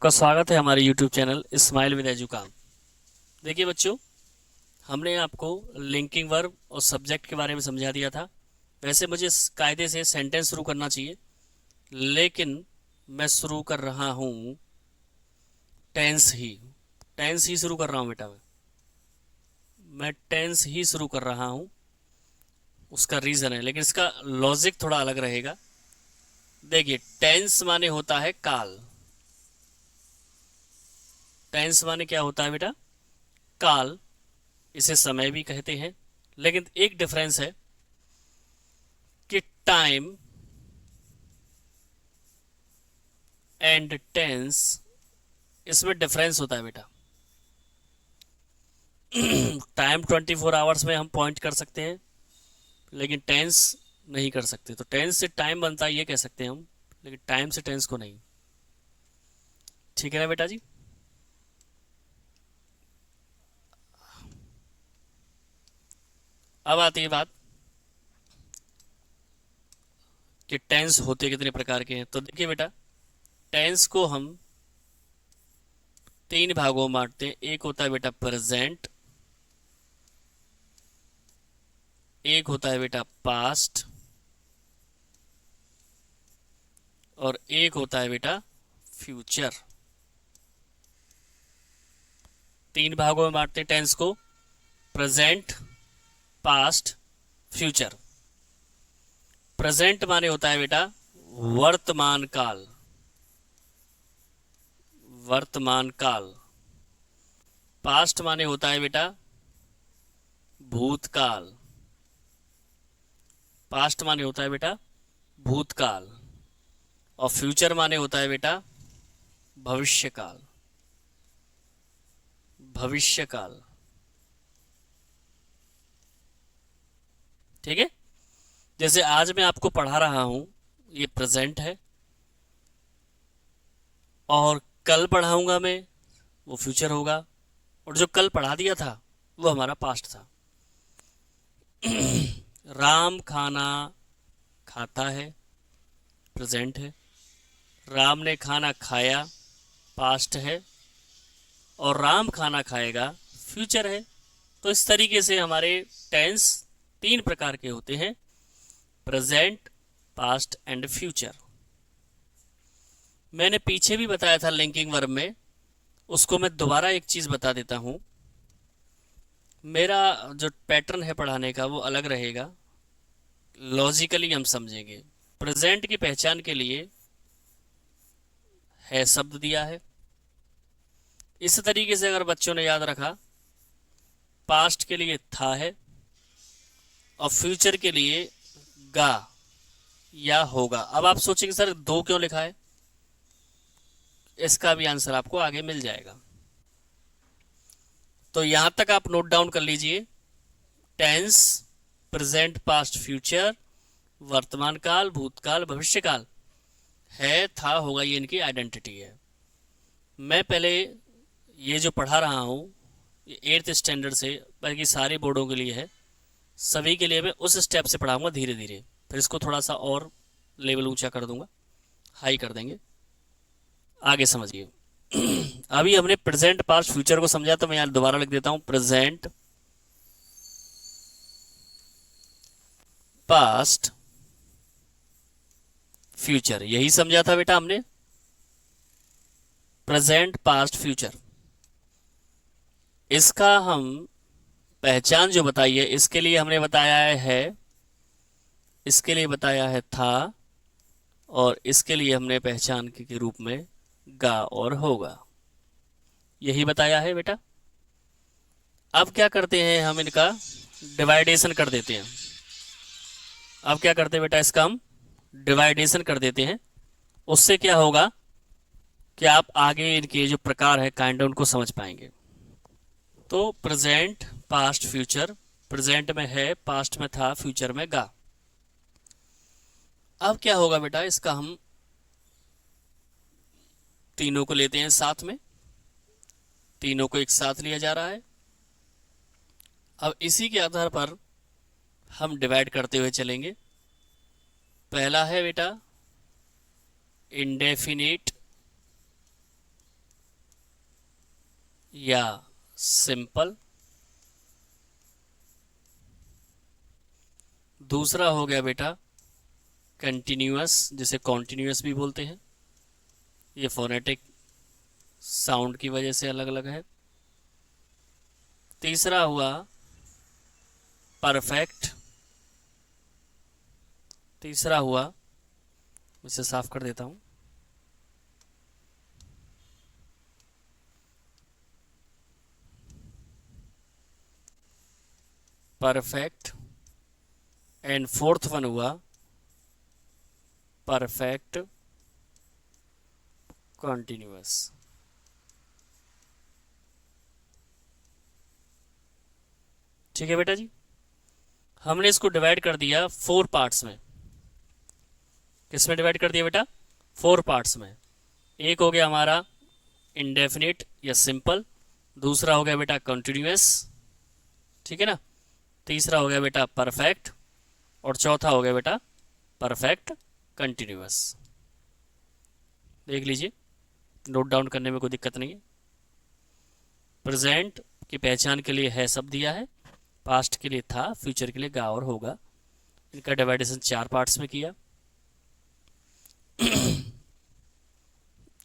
आपका स्वागत है हमारे YouTube चैनल स्माइल विद एजुकाम। देखिए बच्चों, हमने आपको लिंकिंग वर्ब और सब्जेक्ट के बारे में समझा दिया था। वैसे मुझे कायदे से सेंटेंस शुरू करना चाहिए, लेकिन मैं शुरू कर रहा हूँ टेंस ही शुरू कर रहा हूँ बेटा। मैं टेंस ही शुरू कर रहा हूँ। उसका रीज़न है, लेकिन इसका लॉजिक थोड़ा अलग रहेगा। देखिए, टेंस माने होता है काल। टेंस माने क्या होता है बेटा? काल। इसे समय भी कहते हैं, लेकिन एक डिफरेंस है कि टाइम एंड टेंस, इसमें डिफरेंस होता है बेटा। टाइम 24 आवर्स में हम पॉइंट कर सकते हैं, लेकिन टेंस नहीं कर सकते। तो टेंस से टाइम बनता है ये कह सकते हैं हम, लेकिन टाइम से टेंस को नहीं। ठीक है ना बेटा जी? अब आती है बात कि टेंस होते कितने प्रकार के हैं। तो देखिए बेटा, टेंस को हम तीन भागों में बांटते हैं। एक होता है बेटा प्रेजेंट, एक होता है बेटा पास्ट, और एक होता है बेटा फ्यूचर। तीन भागों में बांटते हैं टेंस को: प्रेजेंट, पास्ट, फ्यूचर। प्रेजेंट माने होता है बेटा वर्तमान काल। वर्तमान काल। पास्ट माने होता है बेटा भूतकाल। पास्ट माने होता है बेटा भूतकाल। और फ्यूचर माने होता है बेटा भविष्यकाल। भविष्यकाल। ठीक है? जैसे आज मैं आपको पढ़ा रहा हूं, ये प्रेजेंट है, और कल पढ़ाऊंगा मैं, वो फ्यूचर होगा। और जो कल पढ़ा दिया था वो हमारा पास्ट था। राम खाना खाता है, प्रेजेंट है। राम ने खाना खाया, पास्ट है। और राम खाना खाएगा, फ्यूचर है। तो इस तरीके से हमारे टेंस तीन प्रकार के होते हैं: प्रेजेंट, पास्ट एंड फ्यूचर। मैंने पीछे भी बताया था लिंकिंग वर्ब में, उसको मैं दोबारा एक चीज बता देता हूं। मेरा जो पैटर्न है पढ़ाने का वो अलग रहेगा, लॉजिकली हम समझेंगे। प्रेजेंट की पहचान के लिए है शब्द दिया है। इस तरीके से अगर बच्चों ने याद रखा, पास्ट के लिए था है, और फ्यूचर के लिए गा या होगा। अब आप सोचेंगे सर दो क्यों लिखा है? इसका भी आंसर आपको आगे मिल जाएगा। तो यहां तक आप नोट डाउन कर लीजिए। टेंस, प्रेजेंट, पास्ट, फ्यूचर, वर्तमान काल, भूतकाल, भविष्यकाल, है, था, होगा, ये इनकी आइडेंटिटी है। मैं पहले ये जो पढ़ा रहा हूं, ये 8th स्टैंडर्ड से, बल्कि सारे बोर्डों के लिए है, सभी के लिए मैं उस स्टेप से पढ़ाऊंगा धीरे धीरे। फिर इसको थोड़ा सा और लेवल ऊंचा कर दूंगा, हाई कर देंगे। आगे समझिए। अभी हमने प्रेजेंट, पास्ट, फ्यूचर को समझा, तो मैं यहां दोबारा लिख देता हूं: प्रेजेंट, पास्ट, फ्यूचर। यही समझा था बेटा हमने, प्रेजेंट, पास्ट, फ्यूचर। इसका हम पहचान जो बताई है, इसके लिए हमने बताया है, इसके लिए बताया है था, और इसके लिए हमने पहचान के रूप में गा और होगा, यही बताया है बेटा। अब क्या करते हैं हम, इनका डिवाइडेशन कर देते हैं। अब क्या करते हैं बेटा, इसका हम डिवाइडेशन कर देते हैं। उससे क्या होगा कि आप आगे इनके जो प्रकार है काइंड उनको समझ पाएंगे। तो प्रेजेंट, पास्ट, फ्यूचर। प्रेजेंट में है, पास्ट में था, फ्यूचर में गा। अब क्या होगा बेटा, इसका हम तीनों को लेते हैं साथ में, तीनों को एक साथ लिया जा रहा है। अब इसी के आधार पर हम डिवाइड करते हुए चलेंगे। पहला है बेटा इंडेफिनिट या सिंपल। दूसरा हो गया बेटा कंटिन्यूअस, जिसे कॉन्टिन्यूअस भी बोलते हैं। ये फोनेटिक साउंड की वजह से अलग अलग है। तीसरा हुआ परफेक्ट। तीसरा हुआ, इसे साफ कर देता हूं, परफेक्ट। एंड फोर्थ वन हुआ परफेक्ट कॉन्टिन्यूअस। ठीक है बेटा जी, हमने इसको डिवाइड कर दिया 4 पार्ट्स में। किस में डिवाइड कर दिया बेटा? 4 पार्ट्स में। एक हो गया हमारा इंडेफिनिट या सिंपल, दूसरा हो गया बेटा कंटिन्यूअस, ठीक है ना, तीसरा हो गया बेटा परफेक्ट, और चौथा हो गया बेटा परफेक्ट कंटिन्यूअस। देख लीजिए, नोट डाउन करने में कोई दिक्कत नहीं है। प्रेजेंट की पहचान के लिए है सब दिया है, पास्ट के लिए था, फ्यूचर के लिए गा और होगा। इनका डिवाइडेशन 4 पार्ट्स में किया।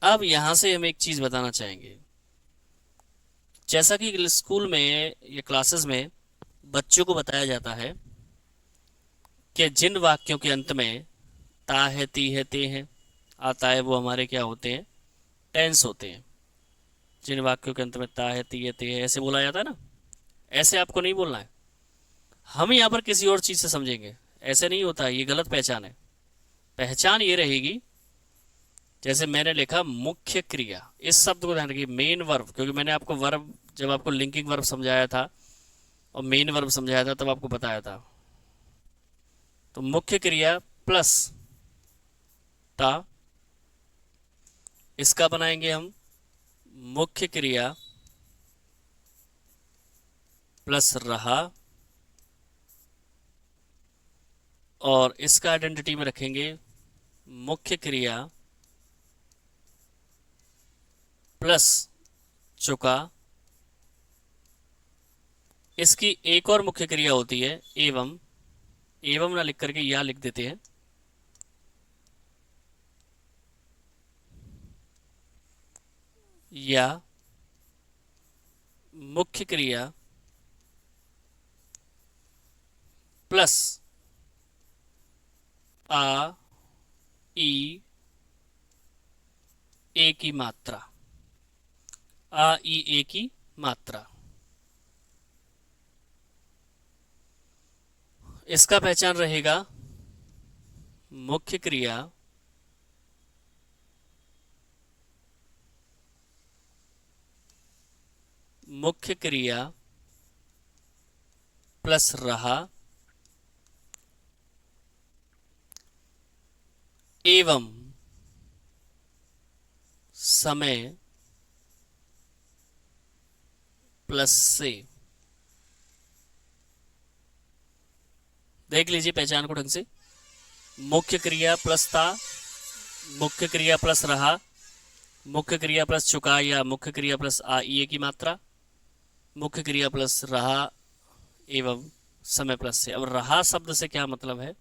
अब यहां से हम एक चीज बताना चाहेंगे। जैसा कि स्कूल में या क्लासेस में बच्चों को बताया जाता है कि जिन वाक्यों के अंत में ता है, ती है, ते है आता है, वो हमारे क्या होते हैं? टेंस होते हैं। जिन वाक्यों के अंत में ता है, ती है, ते है ऐसे बोला जाता है ना, ऐसे आपको नहीं बोलना है। हम यहाँ पर किसी और चीज से समझेंगे, ऐसे नहीं होता, ये गलत पहचान है। पहचान ये रहेगी, जैसे मैंने लिखा मुख्य क्रिया, इस शब्द को ध्यान रखिए, मेन वर्ब, क्योंकि मैंने आपको वर्ब, जब आपको लिंकिंग वर्ब समझाया था और मेन वर्ब समझाया था तब आपको बताया था। तो मुख्य क्रिया प्लस ता, इसका बनाएंगे हम मुख्य क्रिया प्लस रहा, और इसका आइडेंटिटी में रखेंगे मुख्य क्रिया प्लस चुका। इसकी एक और मुख्य क्रिया होती है एवं, एवं ना लिख करके या लिख देते हैं, या मुख्य क्रिया प्लस आ ई ए की मात्रा, आ ई ए की मात्रा। इसका पहचान रहेगा मुख्य क्रिया मुख्य क्रिया प्लस रहा एवं समय प्लस से। देख लीजिए पहचान को ढंग से, मुख्य क्रिया प्लस था, मुख्य क्रिया प्लस रहा, मुख्य क्रिया प्लस चुका या मुख्य क्रिया प्लस आ ई ए की मात्रा, मुख्य क्रिया प्लस रहा एवं समय प्लस से। अब रहा शब्द से क्या मतलब है?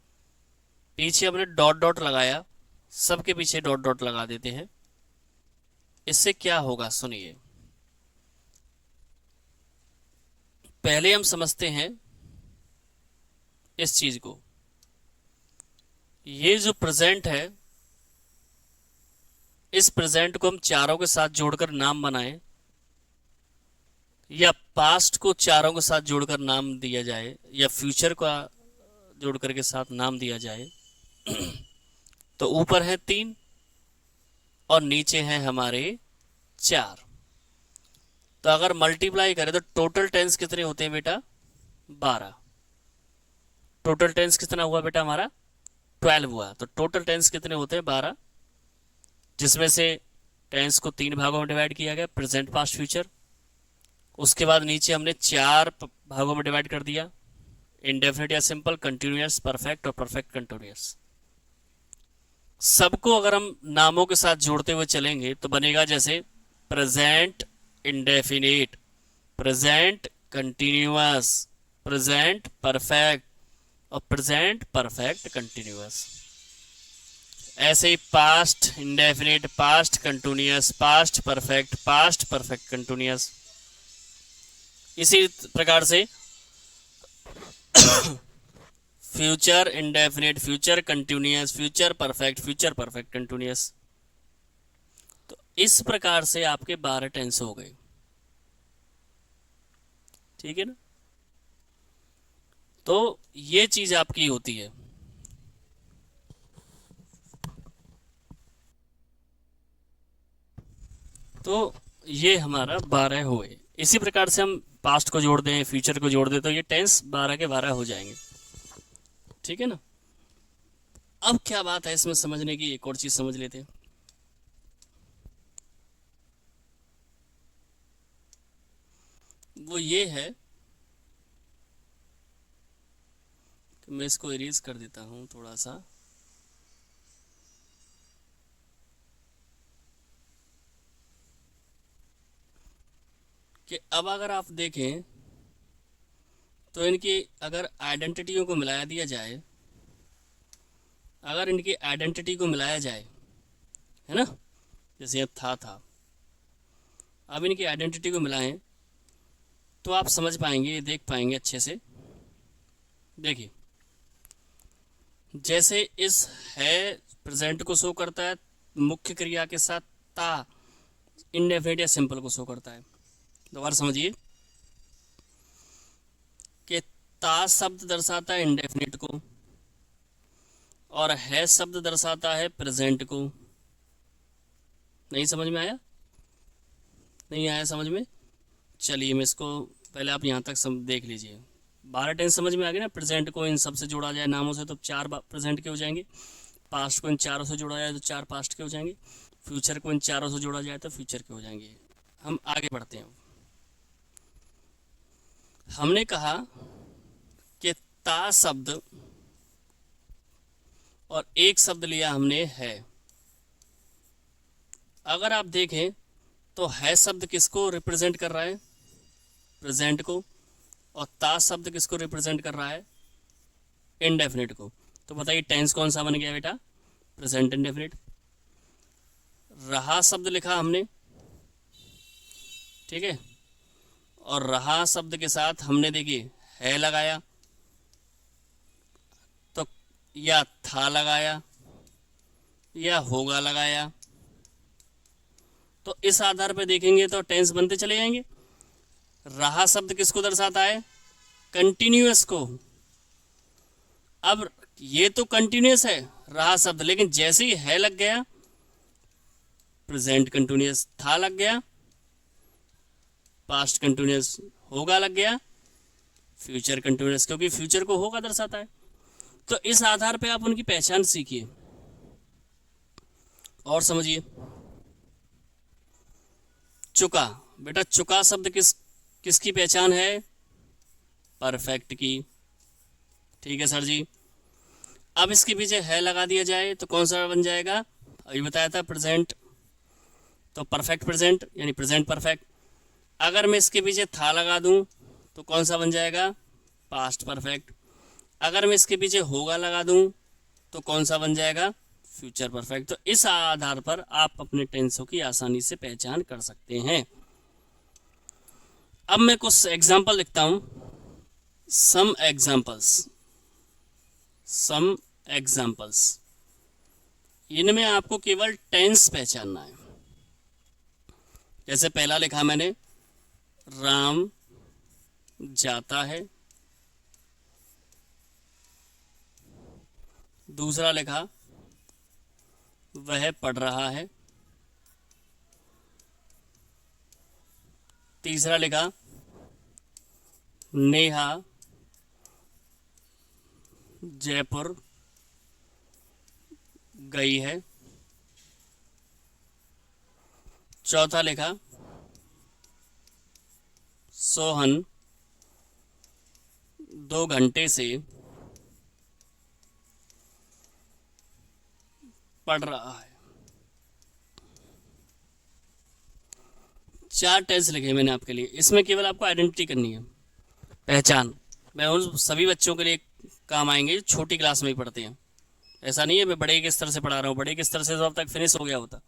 पीछे हमने डॉट डॉट लगाया, सबके पीछे डॉट डॉट लगा देते हैं। इससे क्या होगा सुनिए, पहले हम समझते हैं इस चीज को। ये जो प्रेजेंट है, इस प्रेजेंट को हम चारों के साथ जोड़कर नाम बनाएं, या पास्ट को चारों के साथ जोड़कर नाम दिया जाए, या फ्यूचर का जोड़कर के साथ नाम दिया जाए, तो ऊपर है 3 और नीचे हैं हमारे 4। तो अगर मल्टीप्लाई करें तो टोटल टेंस कितने होते हैं बेटा? 12। टोटल टेंस कितना हुआ बेटा हमारा? 12 हुआ। तो टोटल टेंस कितने होते हैं? 12, जिसमें से टेंस को 3 भागों में डिवाइड किया गया, प्रेजेंट, पास्ट, फ्यूचर। उसके बाद नीचे हमने 4 भागों में डिवाइड कर दिया, इंडेफिनिट या सिंपल, कंटिन्यूअस, परफेक्ट और परफेक्ट कंटिन्यूअस। सबको अगर हम नामों के साथ जोड़ते हुए चलेंगे तो बनेगा जैसे present indefinite, present continuous, present perfect और प्रेजेंट परफेक्ट कंटिन्यूअस। ऐसे ही past indefinite, past continuous, past perfect continuous. इसी प्रकार से future indefinite, future continuous, future perfect continuous. तो इस प्रकार से आपके 12 टेंस हो गए। ठीक है ना। तो ये चीज आपकी होती है। तो ये हमारा 12 हुए। इसी प्रकार से हम पास्ट को जोड़ दें, फ्यूचर को जोड़ दें, तो ये टेंस 12 के 12 हो जाएंगे। ठीक है ना। अब क्या बात है इसमें समझने की, एक और चीज समझ लेते हैं। वो ये है कि मैं इसको इरेज कर देता हूं थोड़ा सा। कि अब अगर आप देखें तो इनकी अगर आइडेंटिटियों को मिलाया दिया जाए, अगर इनकी आइडेंटिटी को मिलाया जाए, है ना, जैसे अब था, अब इनकी आइडेंटिटी को मिलाएं तो आप समझ पाएंगे, देख पाएंगे अच्छे से। देखिए, जैसे इस है प्रेजेंट को शो करता है मुख्य क्रिया के साथ, ता इंडेफिनिट या सिंपल को शो करता है। दोबारा समझिए कि ता शब्द दर्शाता है इंडेफिनिट को और है शब्द दर्शाता है प्रेजेंट को। नहीं समझ में आया? नहीं आया समझ में? चलिए मैं इसको पहले आप यहाँ तक देख लीजिए। 12 टेंस समझ में आ गए ना। प्रेजेंट को इन सब से जोड़ा जाए नामों से तो 4 प्रेजेंट के हो जाएंगे। पास्ट को इन चारों से जोड़ा जाए तो 4 पास्ट के हो जाएंगे। फ्यूचर को इन चारों से जोड़ा जाए तो फ्यूचर के हो जाएंगे। हम आगे बढ़ते हैं। हमने कहा कि ता शब्द और एक शब्द लिया हमने है। अगर आप देखें तो है शब्द किसको रिप्रेजेंट कर रहा है? प्रेजेंट को। और ता शब्द किसको रिप्रेजेंट कर रहा है? इनडेफिनिट को। तो बताइए टेंस कौन सा बन गया बेटा? Present indefinite. रहा शब्द लिखा हमने, ठीक है, और रहा शब्द के साथ हमने देखिए है लगाया, तो या था लगाया या होगा लगाया, तो इस आधार पर देखेंगे तो टेंस बनते चले जाएंगे। रहा शब्द किसको दर्शाता है? कंटिन्यूअस को। अब ये तो कंटिन्यूअस है रहा शब्द, लेकिन जैसे ही है लग गया प्रेजेंट कंटिन्यूअस, था लग गया पास्ट कंटिन्यूअस, होगा लग गया फ्यूचर कंटिन्यूअस, क्योंकि फ्यूचर को होगा दर्शाता है। तो इस आधार पे आप उनकी पहचान सीखिए और समझिए। चुका, बेटा चुका शब्द किसकी पहचान है? परफेक्ट की। ठीक है सर जी। अब इसके पीछे है लगा दिया जाए तो कौन सा बन जाएगा? अभी बताया था प्रेजेंट, तो परफेक्ट प्रेजेंट यानी प्रेजेंट परफेक्ट। अगर मैं इसके पीछे था लगा दूं तो कौन सा बन जाएगा? Past perfect. अगर मैं इसके पीछे होगा लगा दूं तो कौन सा बन जाएगा? Future perfect. तो इस आधार पर आप अपने टेंसों की आसानी से पहचान कर सकते हैं। अब मैं कुछ एग्जाम्पल लिखता हूं। सम एग्जाम्पल्स, इनमें आपको केवल टेंस पहचानना है। जैसे पहला लिखा मैंने, राम जाता है। दूसरा लिखा, वह पढ़ रहा है। तीसरा लिखा, नेहा जयपुर गई है। चौथा लिखा, सोहन 2 घंटे से पढ़ रहा है। 4 टेंस लिखे मैंने आपके लिए, इसमें केवल आपको आइडेंटिटी करनी है, पहचान। मैं उन सभी बच्चों के लिए काम आएंगे जो छोटी क्लास में ही पढ़ते हैं। ऐसा नहीं है मैं बड़े के स्तर से पढ़ा रहा हूँ, बड़े के स्तर से तो अब तक फिनिश हो गया होता।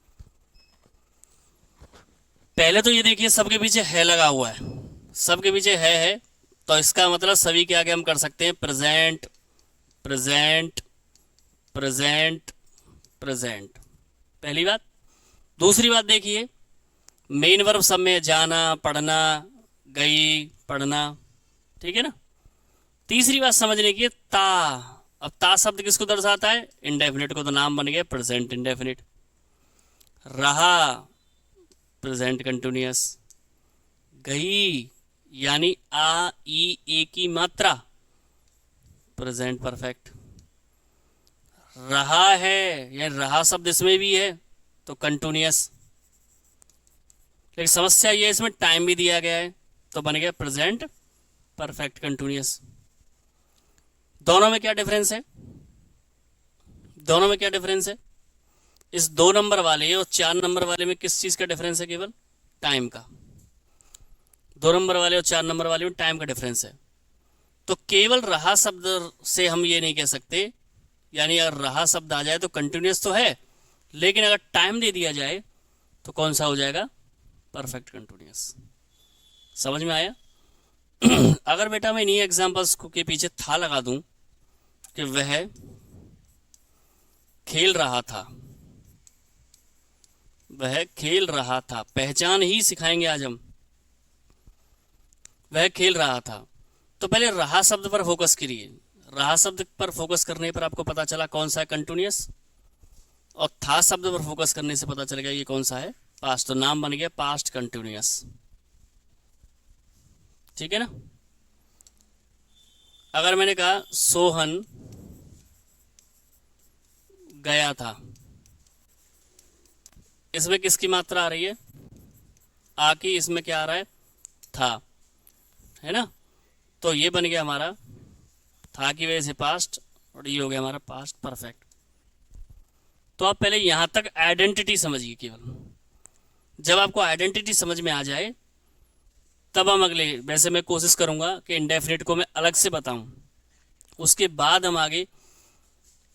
पहले तो ये देखिए सबके पीछे है लगा हुआ है, सबके पीछे है, तो इसका मतलब सभी के आगे हम कर सकते हैं प्रेजेंट प्रेजेंट प्रेजेंट प्रेजेंट, पहली बात। दूसरी बात देखिए मेन वर्ब सब में जाना, पढ़ना, गई, पढ़ना, ठीक है ना। तीसरी बात समझने की ता। अब ता शब्द किसको दर्शाता है? इंडेफिनिट को, तो नाम बन गया प्रेजेंट इंडेफिनिट। रहा प्रेजेंट कंटिन्यूअस। गई यानी आ ई ए की मात्रा प्रेजेंट परफेक्ट। रहा है या रहा शब्द इसमें भी है तो कंटिन्यूअस। लेकिन समस्या ये इसमें टाइम भी दिया गया है तो बन गया प्रेजेंट परफेक्ट कंटिन्यूअस। दोनों में क्या डिफरेंस है? दोनों में क्या डिफरेंस है? इस 2 नंबर वाले और 4 नंबर वाले में किस चीज का डिफरेंस है? केवल टाइम का। 2 नंबर वाले और 4 नंबर वाले में टाइम का डिफरेंस है। तो केवल रहा शब्द से हम ये नहीं कह सकते, यानी अगर रहा शब्द आ जाए तो कंटिन्यूअस तो है, लेकिन अगर टाइम दे दिया जाए तो कौन सा हो जाएगा? Perfect continuous. समझ में आया? अगर बेटा मैं इन्हीं एग्जांपल्स के पीछे था लगा दूं कि वह खेल रहा था, वह खेल रहा था, पहचान ही सिखाएंगे आज हम। वह खेल रहा था, तो पहले रहा शब्द पर फोकस करिए। रहा शब्द पर फोकस करने पर आपको पता चला कौन सा है कंटिन्यूअस, और था शब्द पर फोकस करने से पता चलेगा ये कौन सा है? पास्ट। तो नाम बन गया पास्ट कंटिन्यूअस। ठीक है ना। अगर मैंने कहा सोहन गया था, इसमें किसकी मात्रा आ रही है? आ की। इसमें क्या आ रहा है? था, है ना। तो ये बन गया हमारा था की वजह से पास्ट, और ये हो गया हमारा पास्ट परफेक्ट। तो आप पहले यहां तक आइडेंटिटी समझिए। केवल जब आपको आइडेंटिटी समझ में आ जाए तब हम अगले, वैसे मैं कोशिश करूंगा कि इंडेफिनिट को मैं अलग से बताऊं, उसके बाद हम आगे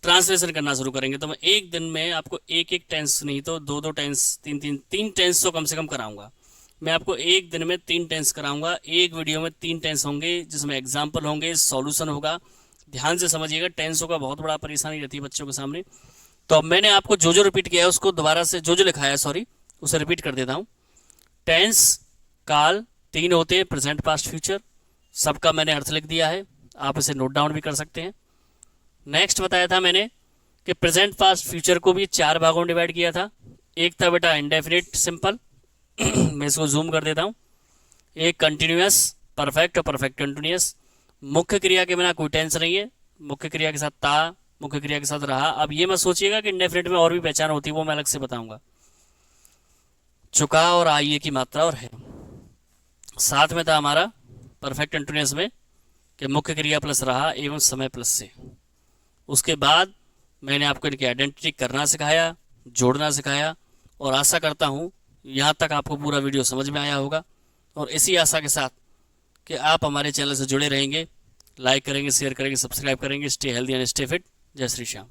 ट्रांसलेशन करना शुरू करेंगे। तो मैं एक दिन में आपको एक एक टेंस नहीं तो 2-2 टेंस, 3 टेंस तो कम से कम कराऊंगा। मैं आपको एक दिन में 3 टेंस कराऊंगा। एक वीडियो में 3 टेंस होंगे जिसमें एग्जाम्पल होंगे, सॉल्यूशन होगा। ध्यान से समझिएगा, टेंसों का बहुत बड़ा परेशानी रहती है बच्चों के सामने। तो अब मैंने आपको जो जो रिपीट किया है उसको दोबारा से, जो जो लिखा है सॉरी, उसे रिपीट कर देता हूँ। टेंस काल 3 होते हैं, प्रेजेंट पास्ट फ्यूचर। सबका मैंने अर्थ लिख दिया है, आप इसे नोट डाउन भी कर सकते हैं। नेक्स्ट बताया था मैंने कि प्रेजेंट पास्ट फ्यूचर को भी 4 भागों में डिवाइड किया था। एक था बेटा इंडेफिनिट सिंपल, मैं इसको जूम कर देता हूँ। एक कंटिन्यूअस, परफेक्ट और परफेक्ट कंटिन्यूअस। मुख्य क्रिया के बिना कोई टेंस नहीं है, मुख्य क्रिया के साथ ता, मुख्य क्रिया के साथ रहा। अब ये मत सोचिएगा कि इंडेफिनिट में और भी पहचान होती है, वो मैं अलग से बताऊंगा। चुका और आइए की मात्रा और है। साथ में था हमारा परफेक्ट कंटिन्यूअस में कि मुख्य क्रिया प्लस रहा एवं समय प्लस से। उसके बाद मैंने आपको इनकी आइडेंटिटी करना सिखाया, जोड़ना सिखाया, और आशा करता हूँ यहाँ तक आपको पूरा वीडियो समझ में आया होगा। और इसी आशा के साथ कि आप हमारे चैनल से जुड़े रहेंगे, लाइक करेंगे, शेयर करेंगे, सब्सक्राइब करेंगे। Stay healthy and stay fit. जय श्री श्याम।